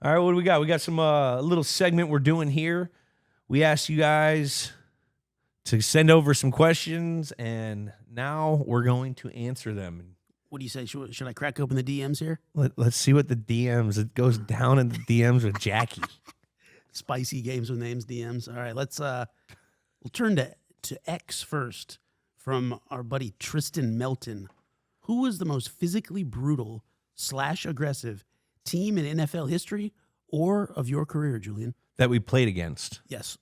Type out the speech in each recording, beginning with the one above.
All right, what do we got? We got some little segment we're doing here. We asked you guys to send over some questions, and now we're going to answer them. What do you say? Should I crack open the DMs here? Let's see what the DMs. It goes down in the DMs with Jackie. Spicy Games with Names DMs. All right, we'll turn to X first from our buddy Tristan Melton. Who was the most physically brutal / aggressive team in NFL history or of your career, Julian? That we played against. Yes.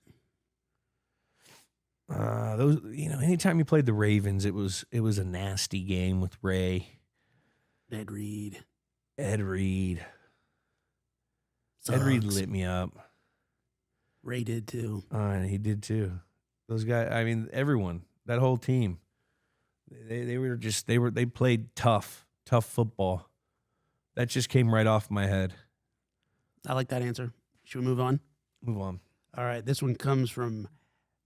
Those, anytime you played the Ravens, it was a nasty game with Ray. Ed Reed. Ed Reed Sucks. lit me up. Ray did too. He did too. Those guys, everyone, that whole team, they played tough football. That just came right off my head. I like that answer. Should we move on? Move on. All right, this one comes from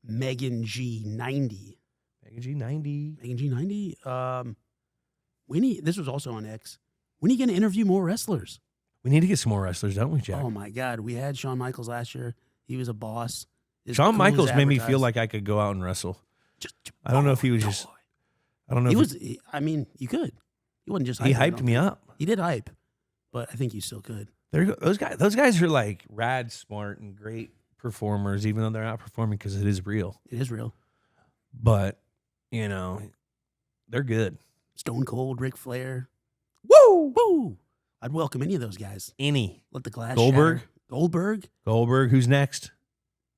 Megan G90. Megan G90. This was also on X. When are you going to interview more wrestlers? We need to get some more wrestlers, don't we, Jack? Oh, my God. We had Shawn Michaels last year. He was a boss. Shawn Michaels made me feel like I could go out and wrestle. I don't know if he was just... I don't know. You could. He wasn't just hyping. He hyped me up. He did hype, but I think you still could. Those guys are like rad, smart, and great performers, even though they're not performing because it is real. It is real. But, they're good. Stone Cold, Ric Flair. Woo! Woo! I'd welcome any of those guys. Any. Let the glass Goldberg? shatter. Goldberg. Who's next?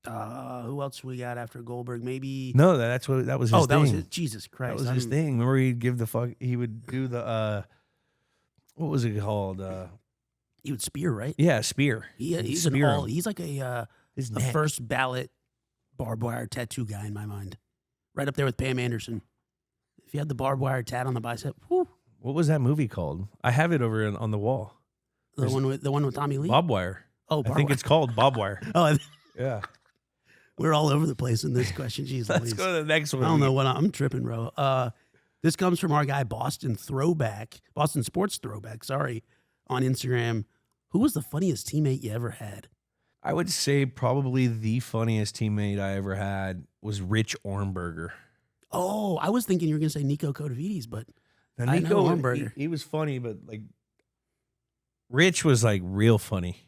Who else we got after Goldberg? Maybe. No, that was his thing. Oh, that was his. Jesus Christ. That was his thing. Remember he would do the, what was it called? He would spear, right? Yeah, spear. He's like a first ballot barbed wire tattoo guy in my mind. Right up there with Pam Anderson. If you had the barbed wire tat on the bicep, whoo. What was that movie called? I have it over on the wall. The one with Tommy Lee? Bob Wire. Oh, I think it's called Bob Wire. Oh, yeah. We're all over the place in this question. Jeez, Let's go to the next one. I don't know what I'm tripping, bro. This comes from our guy Boston Sports Throwback, on Instagram. Who was the funniest teammate you ever had? I would say probably the funniest teammate I ever had was Rich Ornberger. Oh, I was thinking you were going to say Nico Cotavides, but now, Nico Ornberger. He was funny, but Rich was real funny.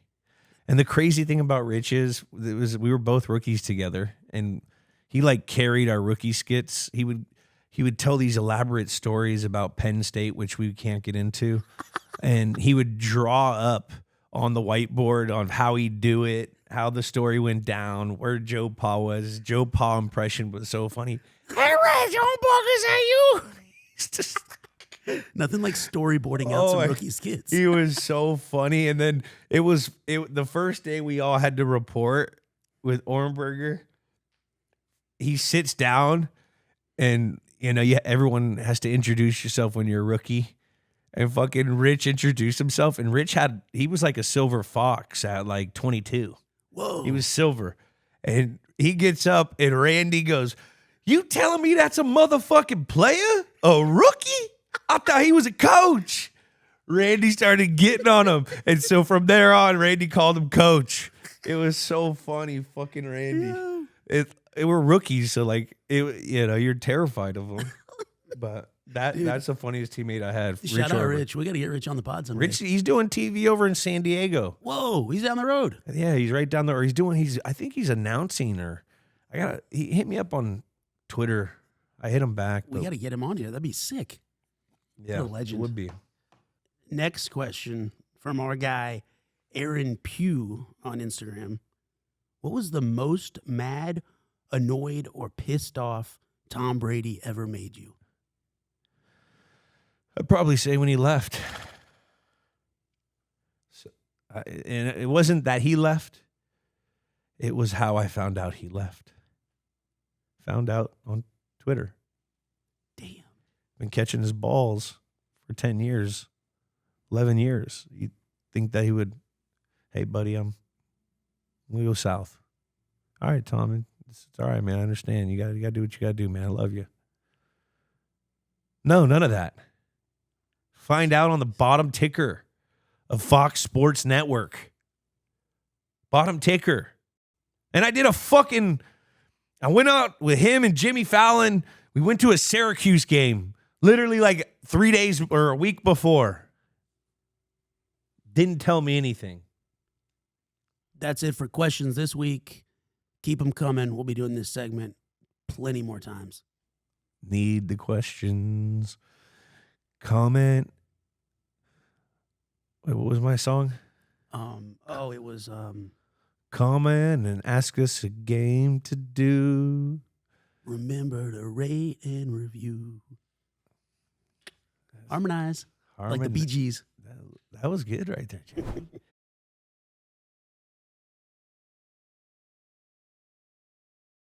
And the crazy thing about Rich is we were both rookies together, and he carried our rookie skits. He would tell these elaborate stories about Penn State, which we can't get into, and he would draw up on the whiteboard on how he'd do it, how the story went down, where Joe Pa was. Joe Pa impression was so funny. Hey, Rich, is that you? He's just nothing like storyboarding out some rookie skits. He was so funny. And then the first day we all had to report with Ornberger. He sits down and, everyone has to introduce yourself when you're a rookie. And fucking Rich introduced himself. And he was like a silver fox at 22. Whoa. He was silver. And he gets up and Randy goes, "You telling me that's a motherfucking player? A rookie? I thought he was a coach." Randy started getting on him. And so from there on, Randy called him coach. It was so funny, fucking Randy. Yeah. We're rookies, so you're terrified of him. But that's the funniest teammate I had. Shout out Rich. We got to get Rich on the pod someday. Rich, he's doing TV over in San Diego. Whoa, he's down the road. Yeah, he's right down there. I think he's announcing he hit me up on Twitter. I hit him back. We got to get him on here. That'd be sick. Yeah, what a legend. It would be. Next question from our guy, Aaron Pugh on Instagram. What was the most mad, annoyed, or pissed off Tom Brady ever made you? I'd probably say when he left. And it wasn't that he left. It was how I found out he left. Found out on Twitter. Damn. Been catching his balls for 10 years, 11 years. You'd think that he would, "Hey, buddy, I'm going to go south." "All right, Tom, it's all right, man. I understand. You got to do what you got to do, man. I love you." No, none of that. Find out on the bottom ticker of Fox Sports Network. Bottom ticker. And I did I went out with him and Jimmy Fallon. We went to a Syracuse game, literally like 3 days or a week before. Didn't tell me anything. That's it for questions this week. Keep them coming. We'll be doing this segment plenty more times. Need the questions. Comment. Wait, what was my song? It was Comment and ask us a game to do. remember to rate and review. Harmonize. Like the Bee Gees. That was good right there, Jimmy.